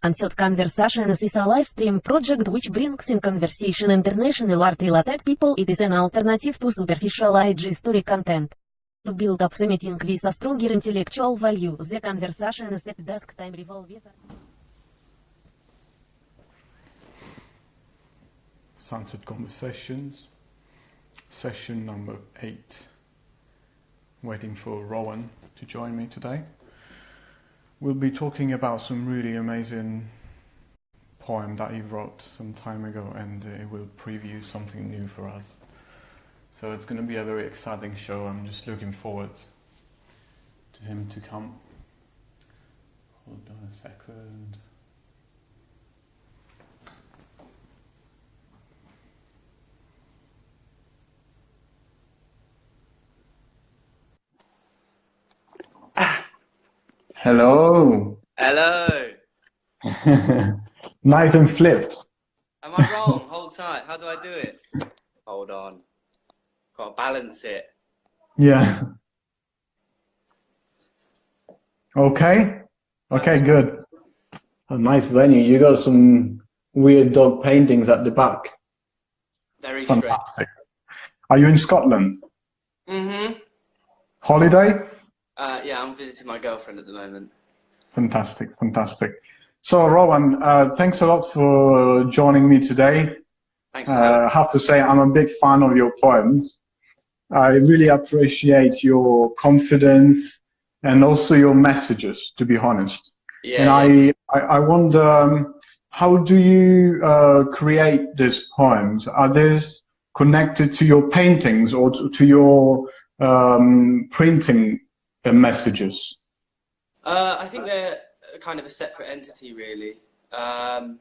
Unset Conversations is a live stream project which brings in conversation international art-related people. It is an alternative to superficial IG story content. To build up the meeting with a stronger intellectual value, the conversation is at dusk time revolve. Sunset Conversations, session number 8. Waiting for Rowan to join me today. We'll be talking about some really amazing poem that he wrote some time ago, and it will preview something new for us. So it's going to be a very exciting show. I'm just looking forward to him to come. Hold on a second. Hello. Hello. Nice and flipped. Am I wrong? Hold tight. How do I do it? Hold on. Got to balance it. Yeah. Okay. Okay, good. A nice venue. You got some weird dog paintings at the back. Very Fantastic. Are you in Scotland? Mm-hmm. Holiday? Yeah, I'm visiting my girlfriend at the moment. Fantastic, fantastic. So, Rowan, thanks a lot for joining me today. Thanks for having me. I have to say, I'm a big fan of your poems. I really appreciate your confidence and also your messages, to be honest. Yeah, And I wonder, how do you create these poems? Are these connected to your paintings or to your printing messages? I think they're kind of a separate entity, really. I've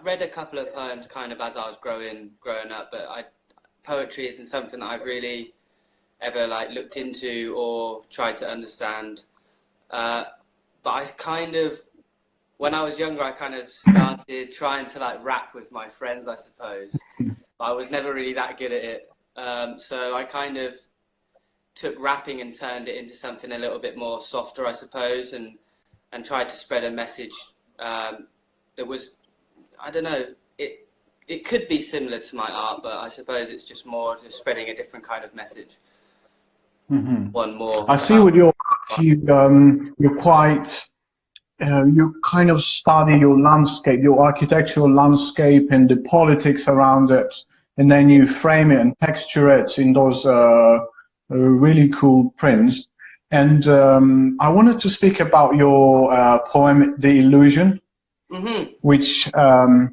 read a couple of poems kind of as I was growing up, but poetry isn't something that I've really ever looked into or tried to understand. But when I was younger, I kind of started trying to rap with my friends, I suppose. But I was never really that good at it. So I kind of took rapping and turned it into something a little bit more softer, I suppose, and tried to spread a message that was, I don't know, it could be similar to my art, but I suppose it's just more just spreading a different kind of message. Mm-hmm. One more. I see with your art, you kind of study your landscape, your architectural landscape and the politics around it, and then you frame it and texture it in those really cool prints. And I wanted to speak about your poem, The Illusion, Mm-hmm. which, oh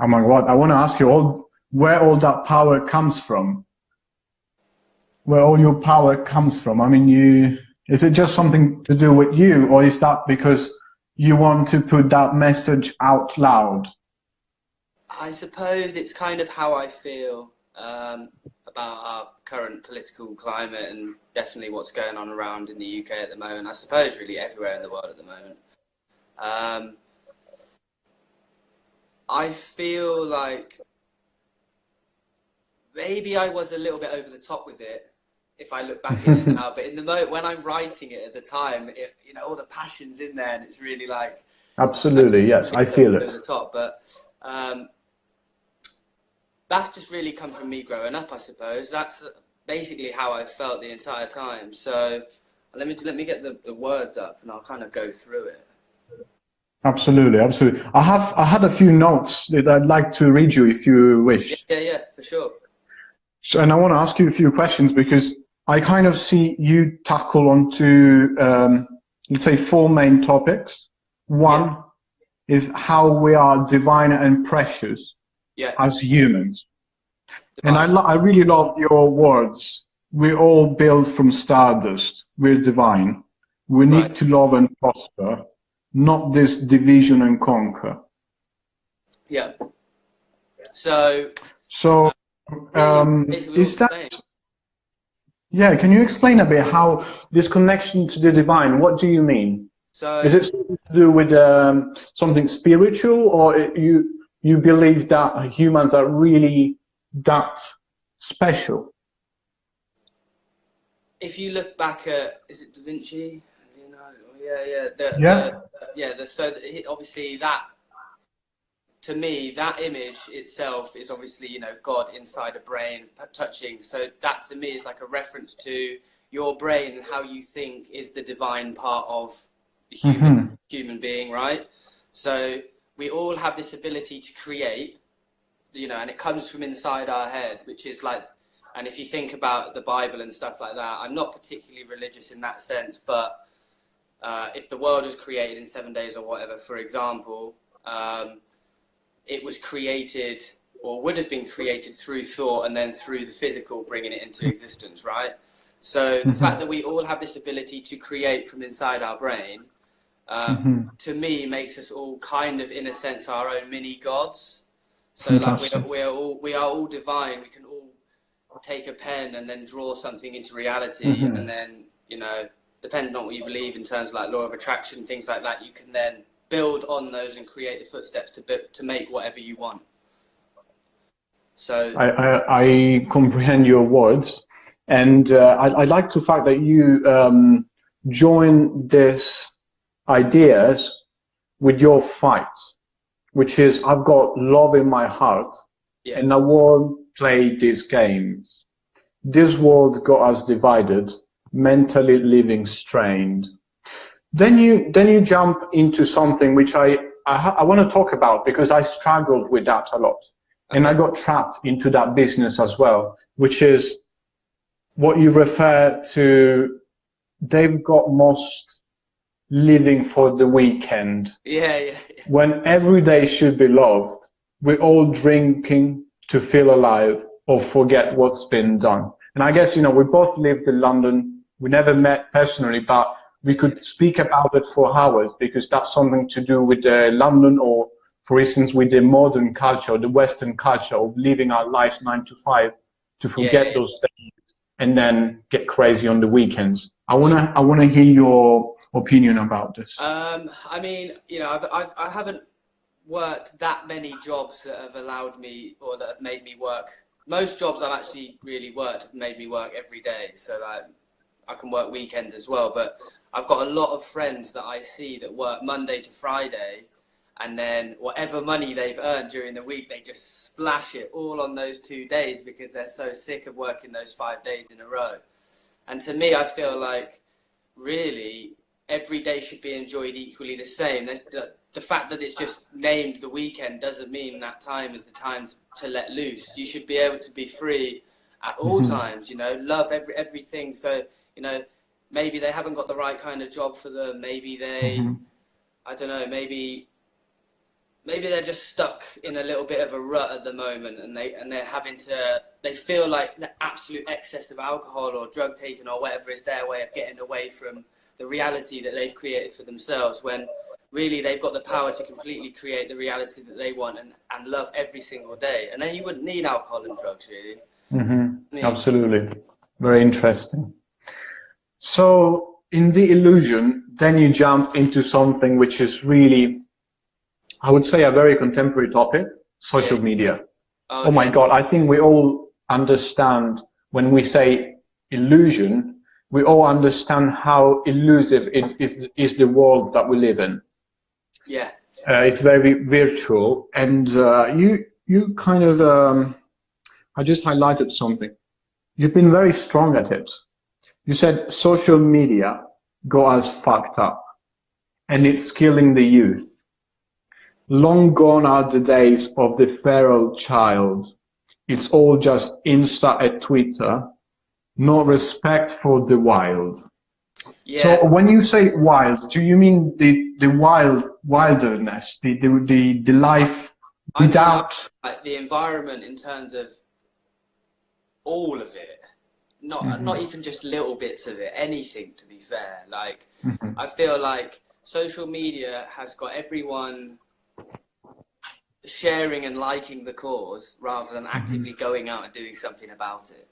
my God, I want to ask you where all that power comes from. Where all your power comes from. I mean, is it just something to do with you, or is that because you want to put that message out loud? I suppose it's kind of how I feel about our current political climate and definitely what's going on around in the UK at the moment. I suppose really everywhere in the world at the moment. I feel like maybe I was a little bit over the top with it if I look back at it now, but in the moment when I'm writing it at the time, all the passion's in there and it's really Absolutely, yes, I feel it. Over the top, but that's just really come from me growing up, I suppose. That's basically how I felt the entire time. So let me get the words up and I'll kind of go through it. Absolutely, absolutely. I had a few notes that I'd like to read you if you wish. Yeah, for sure. So, and I want to ask you a few questions because I kind of see you tackle onto, let's say, 4 main topics. One is how we are divine and precious as humans. And I really loved your words. We're all built from stardust. We're divine. We need to love and prosper, not this division and conquer. Yeah. So is that... Yeah, can you explain a bit how this connection to the divine, what do you mean? So is it something to do with something spiritual, or you believe that humans are really that special? If you look back at, is it Da Vinci? Leonardo? Yeah. Obviously that, to me, that image itself is obviously, you know, God inside a brain touching. So that to me is like a reference to your brain and how you think is the divine part of the human being, right? So we all have this ability to create, you know, and it comes from inside our head, which is like, and if you think about the Bible and stuff like that, I'm not particularly religious in that sense, but if the world was created in 7 days or whatever, for example, it was created or would have been created through thought and then through the physical bringing it into existence, right? So the fact that we all have this ability to create from inside our brain, to me, makes us all kind of, in a sense, our own mini gods. So like we are all divine. We can all take a pen and then draw something into reality, and then, you know, depending on what you believe in terms of like law of attraction, things like that, you can then build on those and create the footsteps to make whatever you want. So I comprehend your words, and I like the fact that you join these ideas with your fight, which is I've got love in my heart, and I won't play these games. This world got us divided, mentally living strained. Then you jump into something which I want to talk about, because I struggled with that a lot. And I got trapped into that business as well, which is what you refer to, they've got most living for the weekend. When every day should be loved, we're all drinking to feel alive or forget what's been done. And I guess, you know, we both lived in London. We never met personally, but we could speak about it for hours, because that's something to do with London, or for instance, with the modern culture, the Western culture of living our lives 9 to 5 to forget those days and then get crazy on the weekends. I wanna hear your opinion about this. I mean, you know, I haven't worked that many jobs that have allowed me, or that have made me work. Most jobs I've actually really worked have made me work every day. So like, I can work weekends as well, but I've got a lot of friends that I see that work Monday to Friday, and then whatever money they've earned during the week, they just splash it all on those 2 days because they're so sick of working those 5 days in a row. And to me, I feel like really every day should be enjoyed equally the same. The fact that it's just named the weekend doesn't mean that time is the time to let loose. You should be able to be free at all times, you know, love everything. So, you know, maybe they haven't got the right kind of job for them. Maybe they, I don't know, maybe they're just stuck in a little bit of a rut at the moment, and they feel like the absolute excess of alcohol or drug taking or whatever is their way of getting away from the reality that they've created for themselves, when really they've got the power to completely create the reality that they want and love every single day. And then you wouldn't need alcohol and drugs, really. Absolutely. Very interesting. So in the illusion, then you jump into something which is really, I would say, a very contemporary topic, social media. Oh my God, I think we all understand when we say illusion, we all understand how elusive it is the world that we live in. It's very virtual, and you kind of, I just highlighted something. You've been very strong at it. You said social media got us fucked up, and it's killing the youth. Long gone are the days of the feral child. It's all just Insta and Twitter, no respect for the wild. So when you say wild, do you mean the wilderness, the life without? I mean, like the environment in terms of all of it, not even just little bits of it, anything, to be fair. Like, I feel like social media has got everyone sharing and liking the cause rather than actively going out and doing something about it.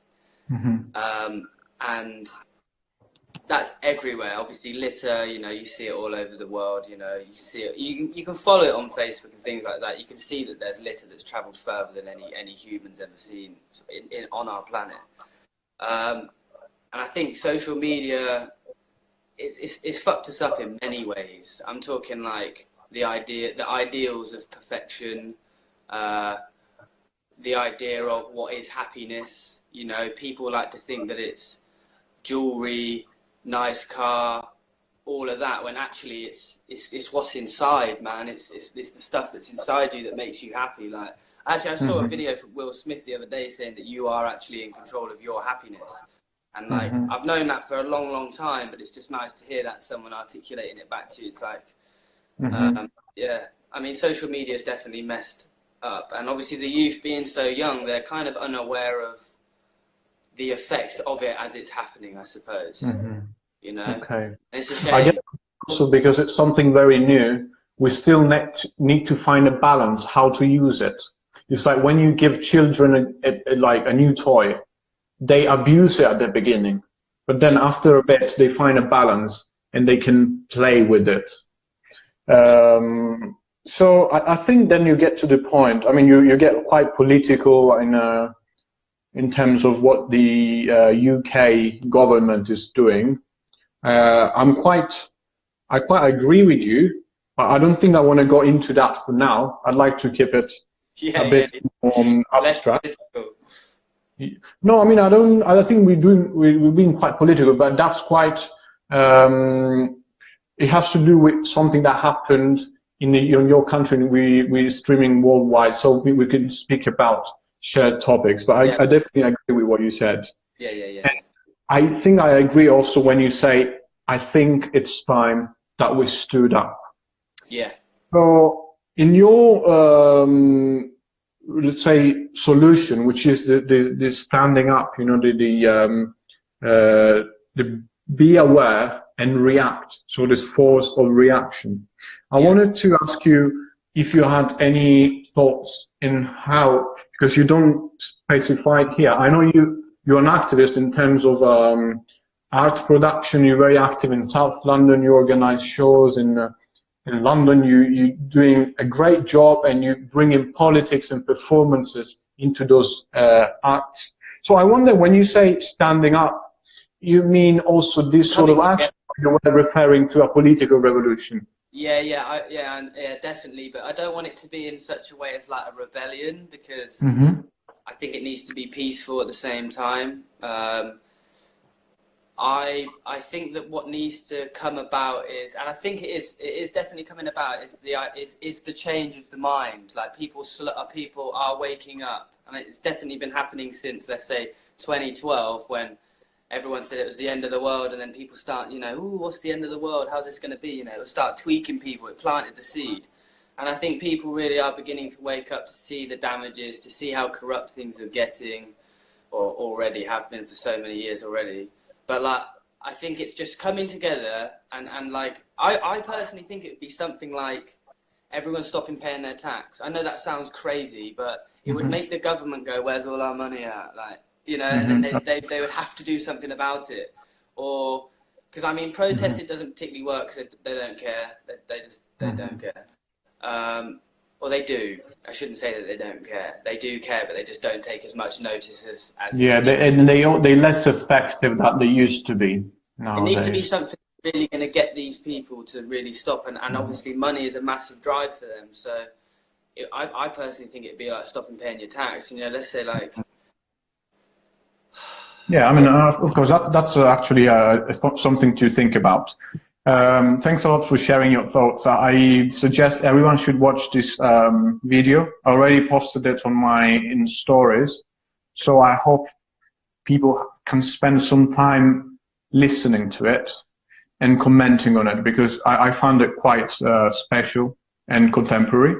And that's everywhere. Obviously, litter, you know, you see it all over the world. You know, you see it. You can follow it on Facebook and things like that. You can see that there's litter that's travelled further than any humans ever seen on our planet. And I think social media it's fucked us up in many ways. I'm talking like the ideals of perfection, the idea of what is happiness. You know, people like to think that it's jewelry, nice car, all of that, when actually it's what's inside, man. It's the stuff that's inside you that makes you happy. Like, actually, I saw a video from Will Smith the other day saying that you are actually in control of your happiness. And like, I've known that for a long, long time, but it's just nice to hear that someone articulating it back to you. It's like, yeah, I mean, social media has definitely messed up. And obviously the youth being so young, they're kind of unaware of the effects of it as it's happening, I suppose. You know? Okay. And it's a shame. I guess also because it's something very new, we still need to find a balance how to use it. It's like when you give children like a new toy, they abuse it at the beginning, but then after a bit they find a balance and they can play with it. So I think then you get to the point. I mean, you get quite political in terms of what the UK government is doing. I quite agree with you, but I don't think I want to go into that for now. I'd like to keep it a bit more abstract. No, I mean, I think we're being quite political, but that's quite, it has to do with something that happened in your country, and we're streaming worldwide, so we can speak about shared topics, but I definitely agree with what you said. Yeah. I think I agree also when you say, I think it's time that we stood up. Yeah. So in your, let's say, solution, which is the standing up, you know, the be aware and react. So this force of reaction. I wanted to ask you if you had any thoughts in how, because you don't specify it here. I know you're an activist in terms of art production. You're very active in South London. You organize shows in London. You're doing a great job, and you bring in politics and performances into those arts. So I wonder, when you say standing up, you mean also this sort of action? You're referring to a political revolution? Yeah, definitely. But I don't want it to be in such a way as like a rebellion, because I think it needs to be peaceful at the same time. I think that what needs to come about is, and I think it is definitely coming about, is the change of the mind. Like, people are waking up, and it's definitely been happening since, let's say, 2012, when everyone said it was the end of the world, and then people start, you know, ooh, what's the end of the world? How's this going to be? You know, it'll start tweaking people. It planted the seed. And I think people really are beginning to wake up to see the damages, to see how corrupt things are getting, or already have been for so many years already. But like, I think it's just coming together, and like, I personally think it would be something like everyone stopping paying their tax. I know that sounds crazy, but it would make the government go, where's all our money at? Like, you know, and then they would have to do something about it. Or, because I mean, protesting doesn't particularly work because they don't care. They don't care. Or they do. I shouldn't say that they don't care. They do care, but they just don't take as much notice as yeah, they're less effective than they used to be nowadays. It needs to be something really going to get these people to really stop, and obviously money is a massive drive for them. So I personally think it'd be like stopping paying your tax. You know, let's say like. Yeah, I mean, of course, that's actually something to think about. Thanks a lot for sharing your thoughts. I suggest everyone should watch this video. I already posted it on my stories, so I hope people can spend some time listening to it and commenting on it, because I found it quite special and contemporary.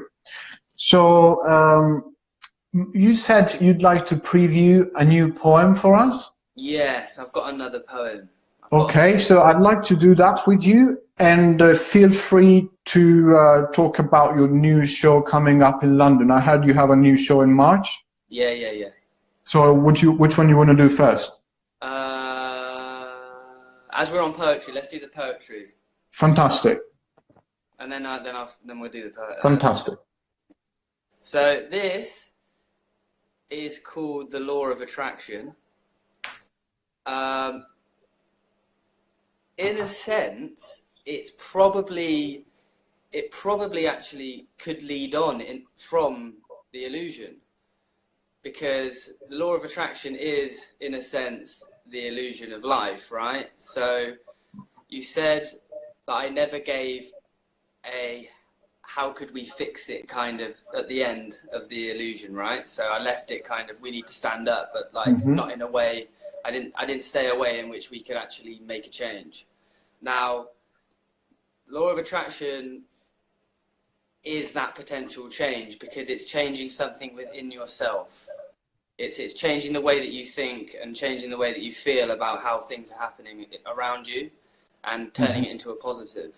So you said you'd like to preview a new poem for us? Yes, I've got another poem. Okay, so I'd like to do that with you, and feel free to talk about your new show coming up in London. I heard you have a new show in March. Yeah. So which one you want to do first? As we're on poetry, let's do the poetry. Fantastic. And then we'll do the poetry. Fantastic. So this is called The Law of Attraction. in a sense, it probably actually could lead on from the illusion, because the law of attraction is, in a sense, the illusion of life, right? So you said that I never gave a how could we fix it kind of at the end of the illusion, right? So I left it kind of, we need to stand up, but like not in a way, I didn't say a way in which we could actually make a change. Now, law of attraction is that potential change, because it's changing something within yourself. It's changing the way that you think and changing the way that you feel about how things are happening around you and turning it into a positive.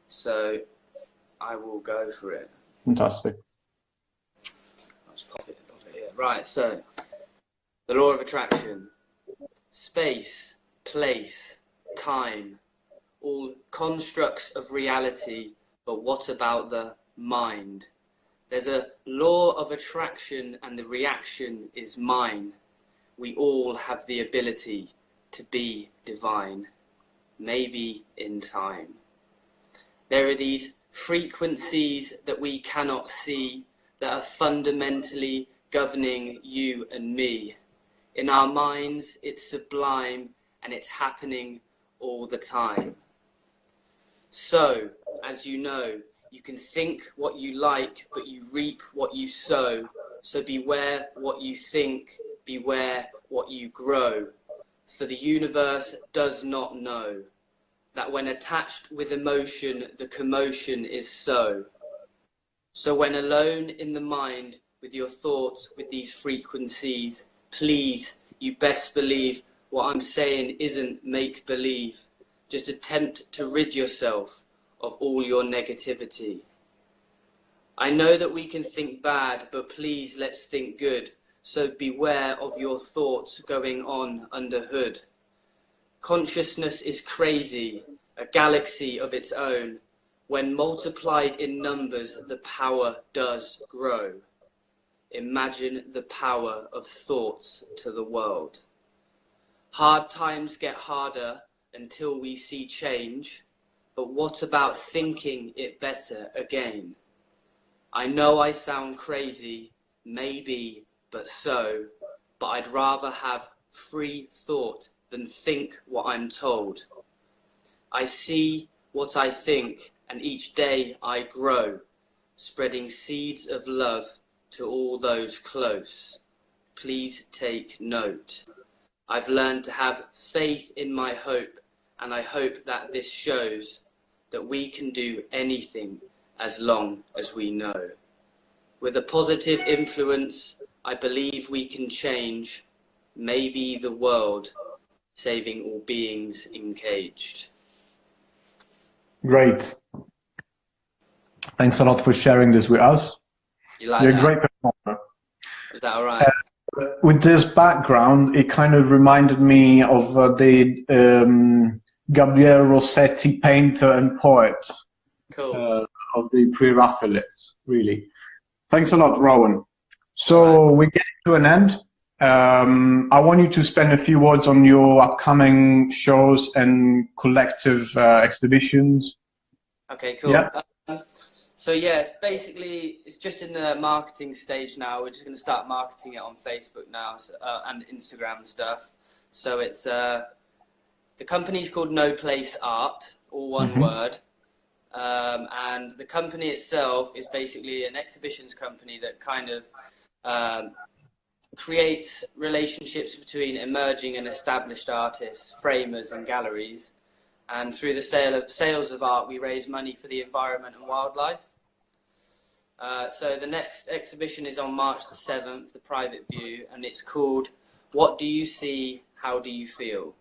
So I will go for it. Fantastic. I'll just pop it here. Right, so the law of attraction. Space, place, time, all constructs of reality, but what about the mind? There's a law of attraction and the reaction is mine. We all have the ability to be divine, maybe in time. There are these frequencies that we cannot see that are fundamentally governing you and me. In our minds, it's sublime and it's happening all the time. So, as you know, you can think what you like, but you reap what you sow. So beware what you think, beware what you grow. For the universe does not know that when attached with emotion, the commotion is so. So when alone in the mind with your thoughts, with these frequencies, please, you best believe what I'm saying isn't make-believe. Just attempt to rid yourself of all your negativity. I know that we can think bad, but please let's think good. So beware of your thoughts going on under hood. Consciousness is crazy, a galaxy of its own. When multiplied in numbers, the power does grow. Imagine the power of thoughts to the world. Hard times get harder until we see change. But what about thinking it better again? I know I sound crazy, maybe, but I'd rather have free thought than think what I'm told. I see what I think, and each day I grow, spreading seeds of love to all those close. Please take note. I've learned to have faith in my hope, and I hope that this shows that we can do anything as long as we know. With a positive influence, I believe we can change, maybe the world, saving all beings encaged. Great. Thanks a lot for sharing this with us. You like You're that? a great performer. Is that all right? With this background, it kind of reminded me of the Gabriele Rossetti painter and poet Cool. of the pre-Raphaelites, really. Thanks a lot, Rowan. So we're getting to an end. I want you to spend a few words on your upcoming shows and collective exhibitions. Okay, cool. Yeah. So yeah, it's just in the marketing stage now. We're just going to start marketing it on Facebook now, and Instagram and stuff. So it's the company's called No Place Art, all one word. And the company itself is basically an exhibitions company that kind of creates relationships between emerging and established artists, framers and galleries. And through the sales of art, we raise money for the environment and wildlife. So the next exhibition is on March the 7th, the private view, and it's called What Do You See, How Do You Feel?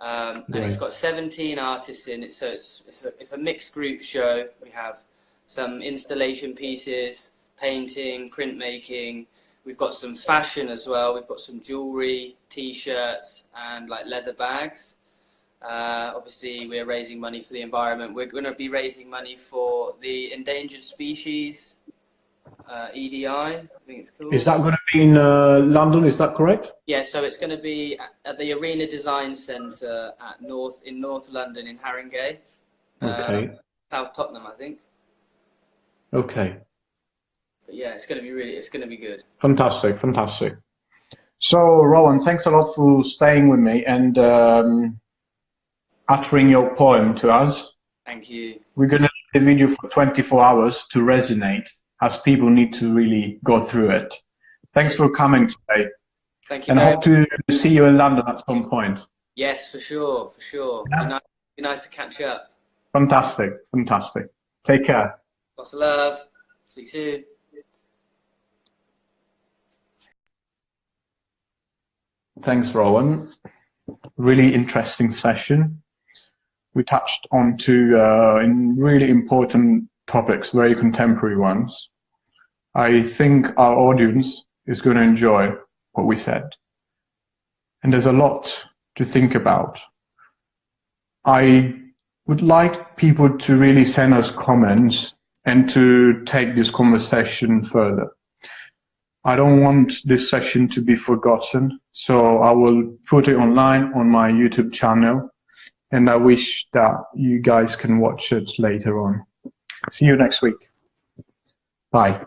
And it's got 17 artists in it, so it's a mixed group show. We have some installation pieces, painting, printmaking. We've got some fashion as well. We've got some jewelry, t-shirts, and like leather bags. Obviously, we're raising money for the environment. We're going to be raising money for the endangered species EDI, I think it's called. Is that going to be in London? Is that correct? Yeah, so it's going to be at the Arena Design Centre in North London in Haringey. Okay. South Tottenham, I think. Okay. But yeah, it's going to be good. Fantastic, fantastic. So, Rowan, thanks a lot for staying with me and uttering your poem to us. Thank you. We're going to leave the video for 24 hours to resonate, as people need to really go through it. Thanks for coming today. Thank you. And hope to see you in London at some point. Yes, for sure, for sure. Yeah. Be nice to catch up. Fantastic, fantastic. Take care. Lots of love. Speak soon. Thanks, Rowan. Really interesting session. We touched on two really important topics, very contemporary ones. I think our audience is going to enjoy what we said. And there's a lot to think about. I would like people to really send us comments and to take this conversation further. I don't want this session to be forgotten, so I will put it online on my YouTube channel, and I wish that you guys can watch it later on. See you next week. Bye.